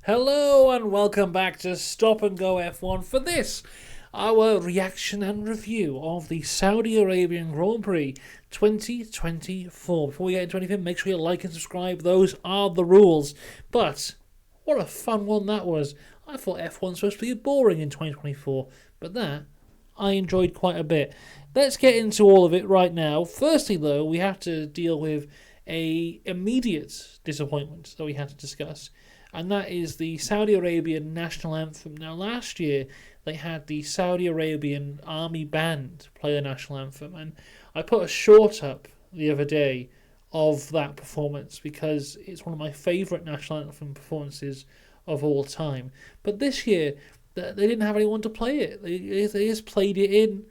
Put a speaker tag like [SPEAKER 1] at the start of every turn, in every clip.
[SPEAKER 1] Hello and welcome back to Stop and Go F1 for this, our reaction and review of the Saudi Arabian Grand Prix 2024. Before we get into anything, make sure you like and subscribe. Those are the rules. But what a fun one that was. I thought F1 was supposed to be boring in 2024, but that I enjoyed quite a bit. Let's get into all of it right now. Firstly, though, we have to deal with a immediate disappointment that we had to discuss, and that is the Saudi Arabian national anthem. Now, last year they had the Saudi Arabian Army Band play the national anthem, and I put a short up the other day of that performance because it's one of my favourite national anthem performances of all time. But this year, they didn't have anyone to play it. They just played it in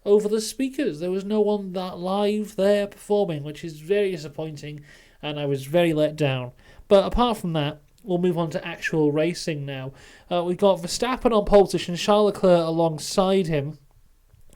[SPEAKER 1] over the speakers. There was no one that live there performing, which is very disappointing, and I was very let down. But apart from that, we'll move on to actual racing now. We've got Verstappen on pole position, Charles Leclerc alongside him.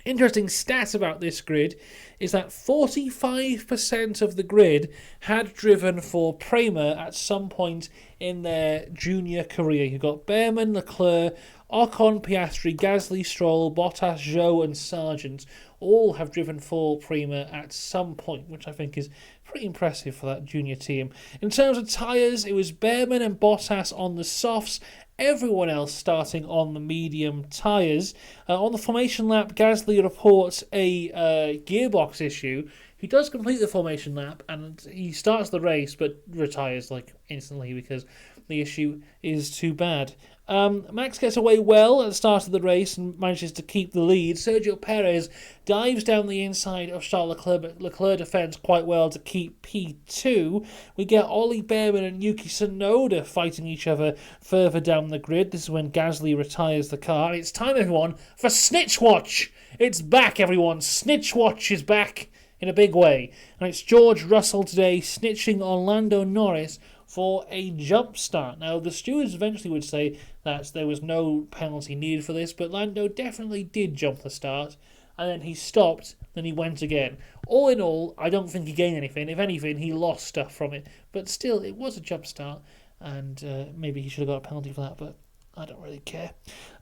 [SPEAKER 1] Interesting stat about this grid is that 45% of the grid had driven for Prema at some point in their junior career. You've got Bearman, Leclerc, Ocon, Piastri, Gasly, Stroll, Bottas, Zhou and Sargent all have driven for Prema at some point, which I think is pretty impressive for that junior team. In terms of tyres, it was Bearman and Bottas on the softs, everyone else starting on the medium tyres. On the formation lap, Gasly reports a gearbox issue. He does complete the formation lap and he starts the race but retires instantly because the issue is too bad. Max gets away well at the start of the race and manages to keep the lead. Sergio Perez dives down the inside of Charles Leclerc, but Leclerc defends quite well to keep P2. We get Ollie Bearman and Yuki Tsunoda fighting each other further down the grid. This is when Gasly retires the car. It's time, everyone, for Snitch Watch. It's back, everyone. Snitch Watch is back in a big way. And it's George Russell today snitching on Lando Norris for a jump start. Now, the stewards eventually would say that there was no penalty needed for this, but Lando definitely did jump the start, and then he stopped, then he went again. All in all, I don't think he gained anything. If anything, he lost stuff from it, but still, it was a jump start, and maybe he should have got a penalty for that, but I don't really care.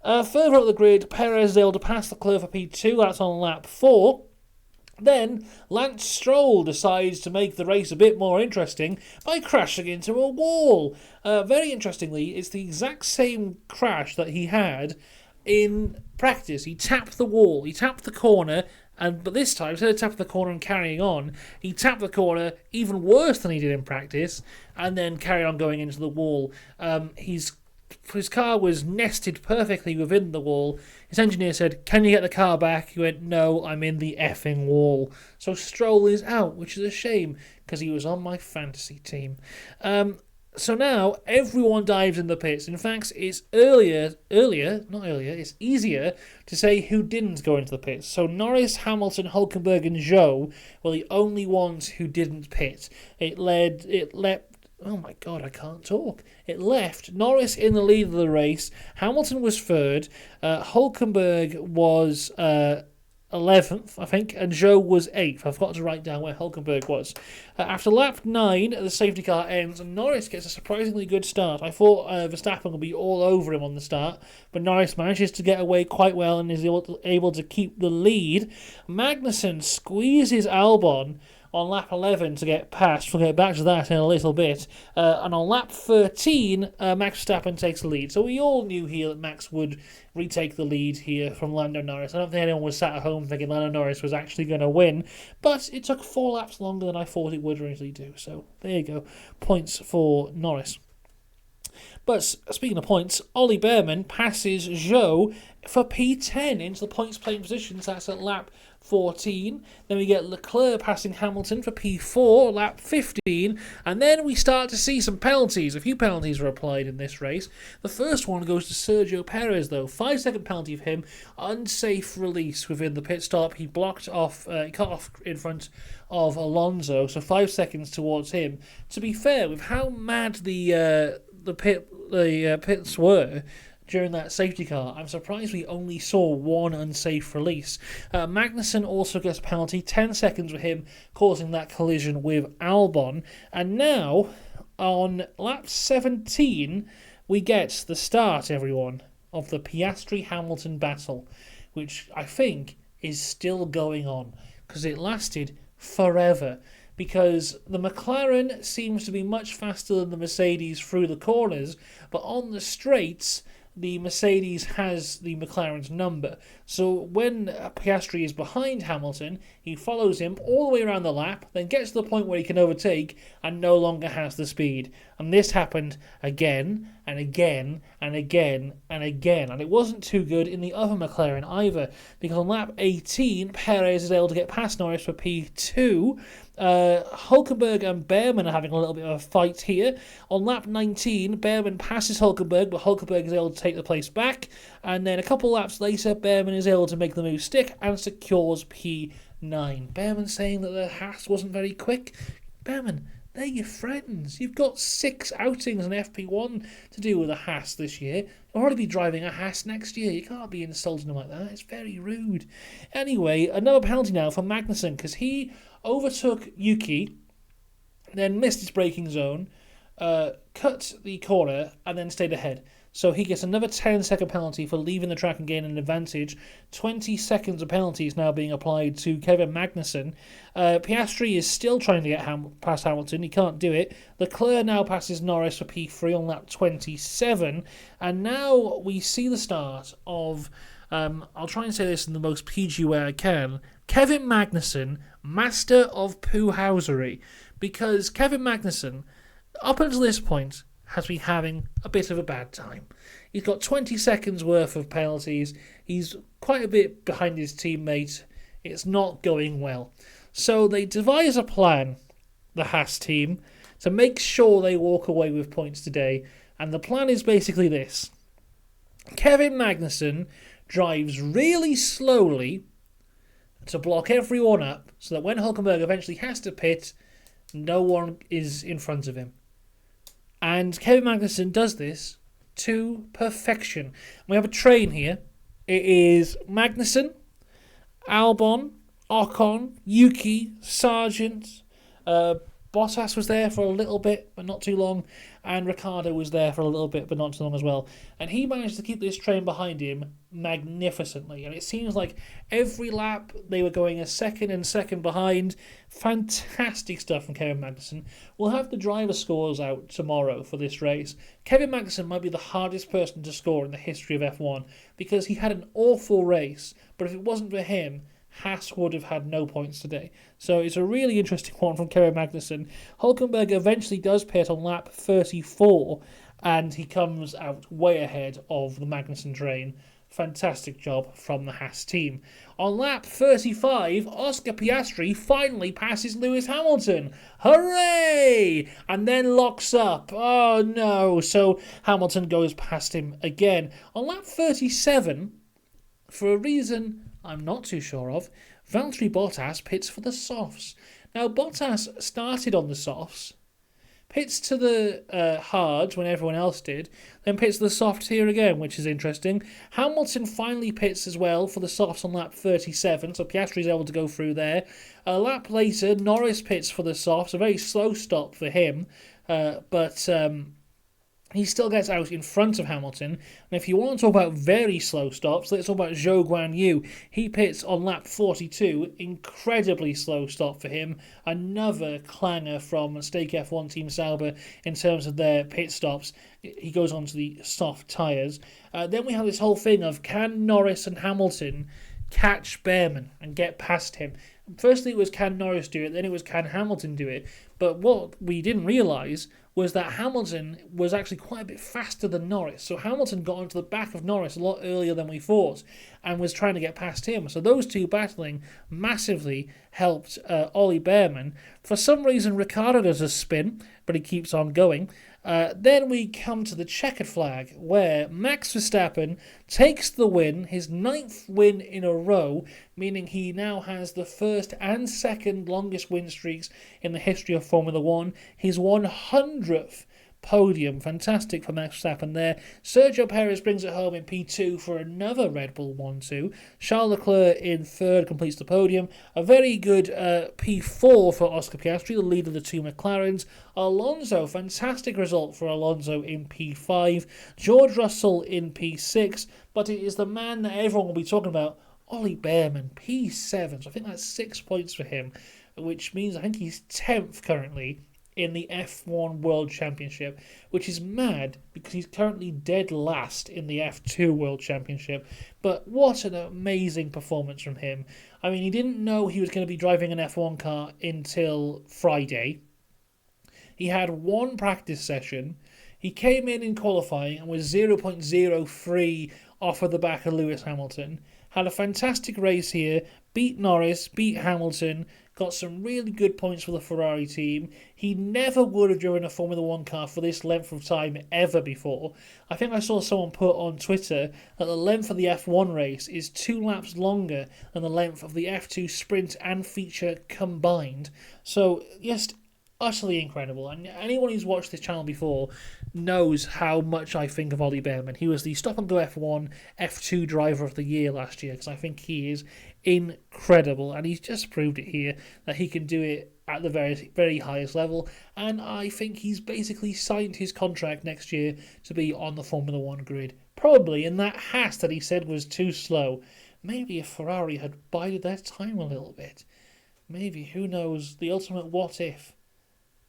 [SPEAKER 1] Further up the grid, Perez is able to pass Leclerc for P2, that's on lap 4. Then, Lance Stroll decides to make the race a bit more interesting by crashing into a wall. Very interestingly, it's the exact same crash that he had in practice. He tapped the wall, he tapped the corner, but this time, instead of tapping the corner and carrying on, he tapped the corner even worse than he did in practice, and then carried on going into the wall. His car was nested perfectly within the wall. His engineer said, "Can you get the car back?" He went, "No, I'm in the effing wall." So Stroll is out, which is a shame, because he was on my fantasy team. So now everyone dives in the pits. In fact, it's it's easier to say who didn't go into the pits. So Norris, Hamilton, Hülkenberg and Zhou were the only ones who didn't pit. Oh my God, I can't talk. It left Norris in the lead of the race. Hamilton was third. Hülkenberg was 11th, I think, and Zhou was 8th. I forgot to write down where Hülkenberg was. After lap 9, the safety car ends, and Norris gets a surprisingly good start. I thought Verstappen would be all over him on the start, but Norris manages to get away quite well and is able to keep the lead. Magnussen squeezes Albon on lap 11 to get past. We'll get back to that in a little bit. And on lap 13, Max Verstappen takes the lead. So we all knew here that Max would retake the lead here from Lando Norris. I don't think anyone was sat at home thinking Lando Norris was actually going to win. But it took 4 laps longer than I thought it would originally do. So there you go. Points for Norris. But speaking of points, Ollie Bearman passes Zhou for P10 into the points playing positions. That's at lap 14. Then we get Leclerc passing Hamilton for P4, lap 15. And then we start to see some penalties. A few penalties were applied in this race. The first one goes to Sergio Perez, though. 5-second penalty of him. Unsafe release within the pit stop. He cut off in front of Alonso, so 5 seconds towards him. To be fair, with how mad the pits were during that safety car, I'm surprised we only saw one unsafe release. Magnussen also gets a penalty, 10 seconds with him causing that collision with Albon. And now, on lap 17, we get the start, everyone, of the Piastri-Hamilton battle, which I think is still going on because it lasted forever. Because the McLaren seems to be much faster than the Mercedes through the corners, but on the straights, the Mercedes has the McLaren's number. So when Piastri is behind Hamilton, he follows him all the way around the lap, then gets to the point where he can overtake and no longer has the speed. And this happened again and again and again and again. And it wasn't too good in the other McLaren either, because on lap 18, Perez is able to get past Norris for P2. Hulkenberg and Bearman are having a little bit of a fight here. On lap 19, Bearman passes Hulkenberg, but Hulkenberg is able to take the place back. And then a couple laps later, Bearman is able to make the move stick and secures P9. Bearman saying that the Haas wasn't very quick. Bearman, they're your friends. You've got 6 outings in FP1 to do with a Haas this year. You'll already be driving a Haas next year. You can't be insulting them like that. It's very rude. Anyway, another penalty now for Magnussen, because he overtook Yuki, then missed his braking zone, cut the corner, and then stayed ahead. So he gets another 10-second penalty for leaving the track and gaining an advantage. 20 seconds of penalties now being applied to Kevin Magnussen. Piastri is still trying to get past Hamilton. He can't do it. Leclerc now passes Norris for P3 on lap 27. And now we see the start of, I'll try and say this in the most PG way I can, Kevin Magnussen, master of poo-housery. Because Kevin Magnussen, up until this point, has been having a bit of a bad time. He's got 20 seconds worth of penalties. He's quite a bit behind his teammate. It's not going well. So they devise a plan, the Haas team, to make sure they walk away with points today. And the plan is basically this. Kevin Magnussen drives really slowly to block everyone up so that when Hulkenberg eventually has to pit, no one is in front of him. And Kevin Magnussen does this to perfection. We have a train here. It is Magnussen, Albon, Ocon, Yuki, Sargent, Bottas was there for a little bit, but not too long, and Ricciardo was there for a little bit, but not too long as well. And he managed to keep this train behind him magnificently. And it seems like every lap they were going a second and second behind. Fantastic stuff from Kevin Magnussen. We'll have the driver scores out tomorrow for this race. Kevin Magnussen might be the hardest person to score in the history of F1 because he had an awful race, but if it wasn't for him, Haas would have had no points today. So it's a really interesting one from Kevin Magnussen. Hulkenberg eventually does pit on lap 34, and he comes out way ahead of the Magnussen train. Fantastic job from the Haas team. On lap 35, Oscar Piastri finally passes Lewis Hamilton. Hooray! And then locks up. Oh no. So Hamilton goes past him again. On lap 37, for a reason I'm not too sure of, Valtteri Bottas pits for the softs. Now, Bottas started on the softs, pits to the hards when everyone else did, then pits to the softs here again, which is interesting. Hamilton finally pits as well for the softs on lap 37, so Piastri is able to go through there. A lap later, Norris pits for the softs, a very slow stop for him, but he still gets out in front of Hamilton. And if you want to talk about very slow stops, let's talk about Zhou Guanyu. He pits on lap 42. Incredibly slow stop for him. Another clanger from Stake F1 Team Sauber in terms of their pit stops. He goes on to the soft tyres. Then we have this whole thing of can Norris and Hamilton catch Bearman and get past him? Firstly, it was can Norris do it, then it was can Hamilton do it. But what we didn't realise was that Hamilton was actually quite a bit faster than Norris. So Hamilton got onto the back of Norris a lot earlier than we thought and was trying to get past him. So those two battling massively helped Ollie Bearman. For some reason, Ricciardo does a spin, but he keeps on going. Then we come to the checkered flag, where Max Verstappen takes the win, his 9th win in a row, meaning he now has the first and second longest win streaks in the history of Formula One. His 100th podium. Fantastic for Max Verstappen there. Sergio Perez brings it home in P2 for another Red Bull 1-2. Charles Leclerc in third completes the podium. A very good P4 for Oscar Piastri, the leader of the two McLarens. Alonso, fantastic result for Alonso in P5. George Russell in P6, but it is the man that everyone will be talking about, Ollie Bearman, P7. So I think that's 6 points for him, which means I think he's 10th currently in the F1 World Championship, which is mad because he's currently dead last in the F2 World Championship. But what an amazing performance from him. I mean, he didn't know he was going to be driving an F1 car until Friday. He had one practice session. He came in qualifying and was 0.03 off of the back of Lewis Hamilton. Had a fantastic race here, beat Norris, beat Hamilton, got some really good points for the Ferrari team. He never would have driven a Formula 1 car for this length of time ever before. I think I saw someone put on Twitter that the length of the F1 race is 2 laps longer than the length of the F2 sprint and feature combined. So, just utterly incredible. And anyone who's watched this channel before knows how much I think of Ollie Bearman. He was the Stop and Go F1 F2 driver of the year last year, because I think he is incredible, and he's just proved it here that he can do it at the very, very highest level. And I think he's basically signed his contract next year to be on the Formula 1 grid, probably in that Haas that he said was too slow. Maybe if Ferrari had bided their time a little bit, maybe, who knows, the ultimate what if.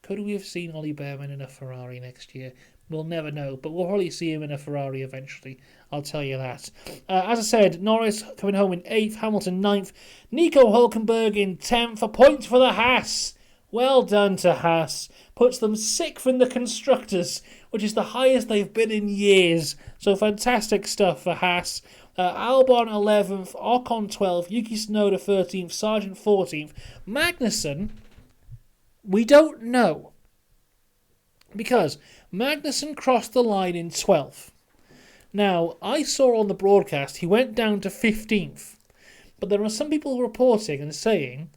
[SPEAKER 1] Could we have seen Ollie Bearman in a Ferrari next year? We'll never know, but we'll probably see him in a Ferrari eventually, I'll tell you that. As I said, Norris coming home in 8th, Hamilton 9th, Nico Hülkenberg in 10th, a point for the Haas. Well done to Haas. Puts them 6th in the Constructors, which is the highest they've been in years. So fantastic stuff for Haas. Albon 11th, Ocon 12th, Yuki Tsunoda 13th, Sargent 14th. Magnussen, we don't know, because Magnussen crossed the line in 12th. Now, I saw on the broadcast he went down to 15th, but there are some people reporting and saying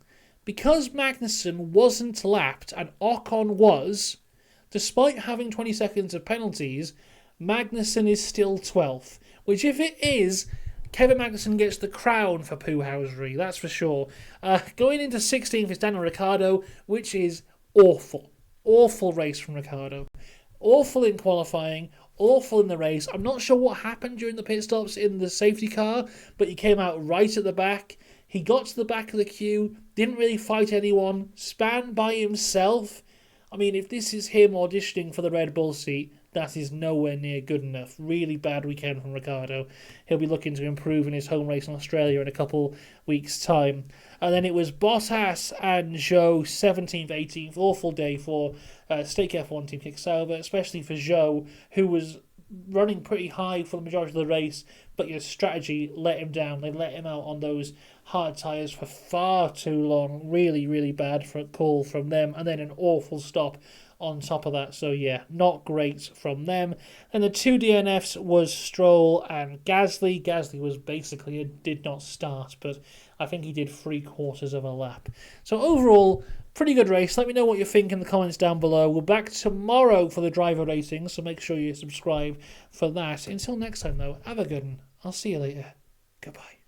[SPEAKER 1] because Magnussen wasn't lapped and Ocon was, despite having 20 seconds of penalties, Magnussen is still 12th, which if it is, Kevin Magnussen gets the crown for poo-housery, that's for sure. Going into 16th is Daniel Ricciardo, which is awful. Awful race from Ricciardo. Awful in qualifying, awful in the race. I'm not sure what happened during the pit stops in the safety car, but he came out right at the back. He got to the back of the queue, didn't really fight anyone, span by himself. I mean, if this is him auditioning for the Red Bull seat, that is nowhere near good enough. Really bad weekend from Ricciardo. He'll be looking to improve in his home race in Australia in a couple weeks' time. And then it was Bottas and Zhou, 17th, 18th. Awful day for Stake F1 Team Kick Sauber, especially for Zhou, who was running pretty high for the majority of the race, but your strategy let him down. They let him out on those hard tyres for far too long. Really, really bad for a call from them. And then an awful stop on top of that. So yeah, not great from them. And the 2 DNFs was Stroll and Gasly. Gasly was basically did not start, but I think he did 3/4 of a lap. So overall, pretty good race. Let me know what you think in the comments down below. We're back tomorrow for the driver ratings, so make sure you subscribe for that. Until next time though, have a good one. I'll see you later. Goodbye.